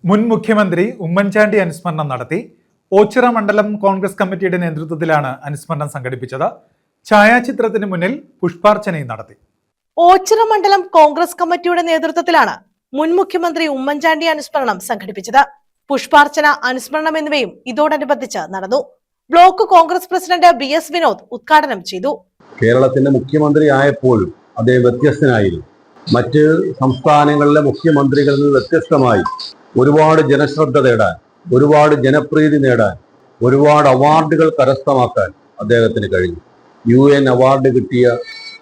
മുൻ മുഖ്യമന്ത്രി ഉമ്മൻചാണ്ടി അനുസ്മരണം നടത്തി. ഓച്ചിറ മണ്ഡലം കോൺഗ്രസ് കമ്മിറ്റിയുടെ നേതൃത്വത്തിലാണ് അനുസ്മരണം സംഘടിപ്പിച്ചത്. ഛായാചിത്രത്തിന് മുന്നിൽ പുഷ്പാർച്ചനയും നടത്തി. ഓച്ചിറ മണ്ഡലം കോൺഗ്രസ് കമ്മിറ്റിയുടെ നേതൃത്വത്തിലാണ് മുൻ മുഖ്യമന്ത്രി ഉമ്മൻചാണ്ടി അനുസ്മരണം സംഘടിപ്പിച്ചത്. പുഷ്പാർച്ചന, അനുസ്മരണം എന്നിവയും ഇതോടനുബന്ധിച്ച് നടന്നു. Block Congress president BS Vinod ഉദ്ഘാടനം ചെയ്തു. കേരളത്തിന്റെ മുഖ്യമന്ത്രി ആയപ്പോഴും അദ്ദേഹം വ്യത്യസ്തനായിരുന്നു. മറ്റ് സംസ്ഥാനങ്ങളിലെ മുഖ്യമന്ത്രികളിൽ നിന്ന് വ്യത്യസ്തമായി ഒരുപാട് ജനശ്രദ്ധ നേടാൻ, ഒരുപാട് ജനപ്രീതി നേടാൻ, ഒരുപാട് അവാർഡുകൾ കരസ്ഥമാക്കാൻ അദ്ദേഹത്തിന് കഴിഞ്ഞു. UN അവാർഡ് കിട്ടിയ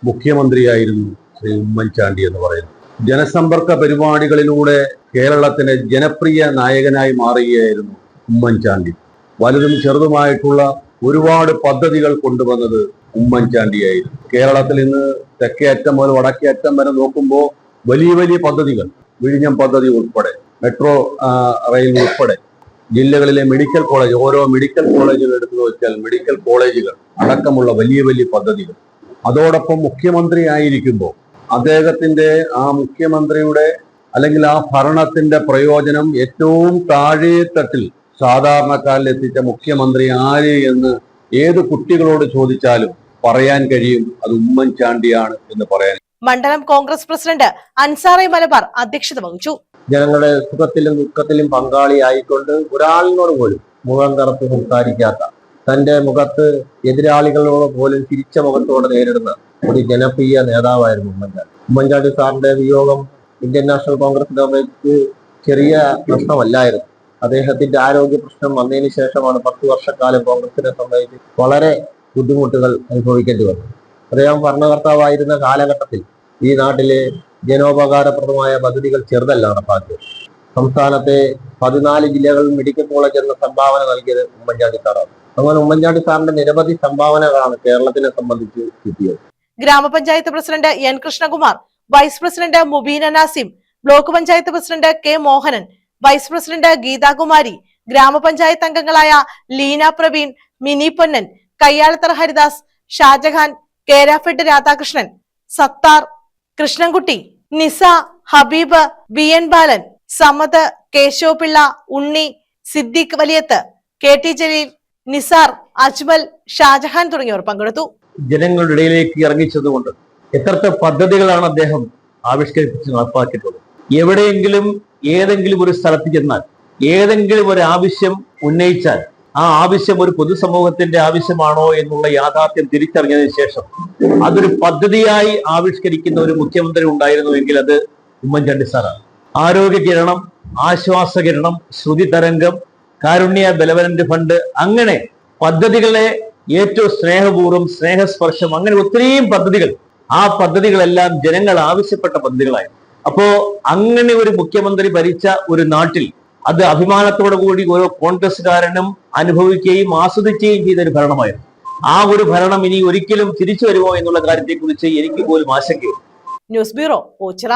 മുഖ്യമന്ത്രിയായിരുന്നു ശ്രീ ഉമ്മൻചാണ്ടി എന്ന് പറയുന്നത്. ജനസമ്പർക്ക പരിപാടികളിലൂടെ കേരളത്തിന് ജനപ്രിയ നായകനായി മാറുകയായിരുന്നു ഉമ്മൻചാണ്ടി. വലുതും ചെറുതുമായിട്ടുള്ള ഒരുപാട് പദ്ധതികൾ കൊണ്ടുവന്നത് ഉമ്മൻചാണ്ടിയായിരുന്നു. കേരളത്തിൽ ഇന്ന് തെക്കേ അറ്റം മുതൽ വടക്കേ അറ്റം വരെ നോക്കുമ്പോൾ വലിയ വലിയ പദ്ധതികൾ, വിഴിഞ്ഞം പദ്ധതി ഉൾപ്പെടെ, മെട്രോ റെയിൽ ഉൾപ്പെടെ, ജില്ലകളിലെ മെഡിക്കൽ കോളേജ്, ഓരോ മെഡിക്കൽ കോളേജുകൾ എടുത്തു നോക്കിയാൽ മെഡിക്കൽ കോളേജുകൾ അടക്കമുള്ള വലിയ വലിയ പദ്ധതികൾ. അതോടൊപ്പം മുഖ്യമന്ത്രി ആയിരിക്കുമ്പോൾ അദ്ദേഹത്തിന്റെ ആ മുഖ്യമന്ത്രിയുടെ അല്ലെങ്കിൽ ആ ഭരണത്തിന്റെ പ്രയോജനം ഏറ്റവും താഴെ തട്ടിൽ സാധാരണക്കാരിൽ എത്തിച്ച മുഖ്യമന്ത്രി ആര് എന്ന് ഏത് കുട്ടികളോട് ചോദിച്ചാലും പറയാൻ കഴിയും, അത് ഉമ്മൻചാണ്ടിയാണ് എന്ന് പറയാൻ. മണ്ഡലം കോൺഗ്രസ് പ്രസിഡന്റ് അൻസാറി മലബാർ അധ്യക്ഷത വഹിച്ചു. ജനങ്ങളുടെ സുഖത്തിലും ദുഃഖത്തിലും പങ്കാളിയായിക്കൊണ്ട് ഒരാളിനോട് പോലും മുഖം കറുത്ത് സംസാരിക്കാത്ത, തന്റെ മുഖത്ത് എതിരാളികളോട് പോലും ചിരിച്ച മുഖത്തോടെ നേരിടുന്ന ഒരു ജനപ്രിയ നേതാവായിരുന്നു ഉമ്മൻചാണ്ടി. ഉമ്മൻചാണ്ടി സാറിന്റെ വിയോഗം ഇന്ത്യൻ നാഷണൽ കോൺഗ്രസ് ഗവൺമെന്റ് ചെറിയ പ്രശ്നമല്ലായിരുന്നു. അദ്ദേഹത്തിന്റെ ആരോഗ്യ പ്രശ്നം വന്നതിന് ശേഷമാണ് 10 വർഷക്കാലം കോൺഗ്രസിനെ സംബന്ധിച്ച് വളരെ ബുദ്ധിമുട്ടുകൾ അനുഭവിക്കേണ്ടി വന്നത്. അദ്ദേഹം ഭരണകർത്താവായിരുന്ന കാലഘട്ടത്തിൽ ഈ നാട്ടിലെ ജനോപകാരപ്രദമായ പദ്ധതികൾ ചെറുതല്ല നടപ്പാക്കിയത്. സംസ്ഥാനത്തെ 14 ജില്ലകളിൽ മെഡിക്കൽ കോളേജ് എന്ന സംഭാവന നൽകിയത് ഉമ്മൻചാണ്ടി സാറാണ്. അങ്ങനെ ഉമ്മൻചാണ്ടി സാറിന്റെ നിരവധി സംഭാവനകളാണ് കേരളത്തിനെ സംബന്ധിച്ച് കിട്ടിയത്. ഗ്രാമപഞ്ചായത്ത് president N Krishnakumar, vice president Mubeena Nasim, block panchayat president K Mohanan, vice president Geethakumari, ഗ്രാമപഞ്ചായത്ത് അംഗങ്ങളായ ലീന പ്രവീൺ, മിനി പൊന്നൻ, കയ്യാളത്തറ ഹരിദാസ്, ഷാജഹാൻ, കേരാഫെഡ് രാധാകൃഷ്ണൻ, സത്താർ, കൃഷ്ണൻകുട്ടി, നിസ, ഹബീബ്, BN ബാലൻ, സമദ്, കേശവപിള്ള, ഉണ്ണി, സിദ്ദീഖ് വലിയത്ത്, KT ജലീൽ, നിസാർ, അജ്മൽ, ഷാജഹാൻ തുടങ്ങിയവർ പങ്കെടുത്തു. ജനങ്ങളുടെ ഇടയിലേക്ക് ഇറങ്ങിച്ചതുകൊണ്ട് എത്രത്തെ പദ്ധതികളാണ് അദ്ദേഹം ആവിഷ്കരിച്ച് നടപ്പാക്കിയിട്ടുള്ളത്. എവിടെയെങ്കിലും ഏതെങ്കിലും ഒരു സ്ഥലത്ത് ചെന്നാൽ, ഏതെങ്കിലും ഒരു ആവശ്യം ഉന്നയിച്ചാൽ ആ ആവശ്യം ഒരു പൊതുസമൂഹത്തിന്റെ ആവശ്യമാണോ എന്നുള്ള യാഥാർത്ഥ്യം തിരിച്ചറിഞ്ഞതിന് ശേഷം അതൊരു പദ്ധതിയായി ആവിഷ്കരിക്കുന്ന ഒരു മുഖ്യമന്ത്രി ഉണ്ടായിരുന്നുവെങ്കിൽ അത് ഉമ്മൻചാണ്ടി സാറാണ്. ആരോഗ്യ കിരണം, ആശ്വാസ കിരണം, ശ്രുതി തരംഗം, കാരുണ്യ ബെനവലന്റ് ഫണ്ട്, അങ്ങനെ പദ്ധതികളെ ഏറ്റവും സ്നേഹപൂർവ്വം, സ്നേഹസ്പർശം, അങ്ങനെ ഒത്തിരിയും പദ്ധതികൾ, ആ പദ്ധതികളെല്ലാം ജനങ്ങൾ ആവശ്യപ്പെട്ട പദ്ധതികളായി. അപ്പോ അങ്ങനെ ഒരു മുഖ്യമന്ത്രി ഭരിച്ച ഒരു നാട്ടിൽ അത് അഭിമാനത്തോടു കൂടി ഓരോ കോൺഗ്രസ്സുകാരനും അനുഭവിക്കുകയും ആസ്വദിക്കുകയും ചെയ്ത ഒരു ഭരണമായിരുന്നു. ആ ഒരു ഭരണം ഇനി ഒരിക്കലും തിരിച്ചു വരുമോ എന്നുള്ള കാര്യത്തെക്കുറിച്ച് എനിക്ക് പോലും ആശങ്കയുണ്ട്. News bureau, Ochira.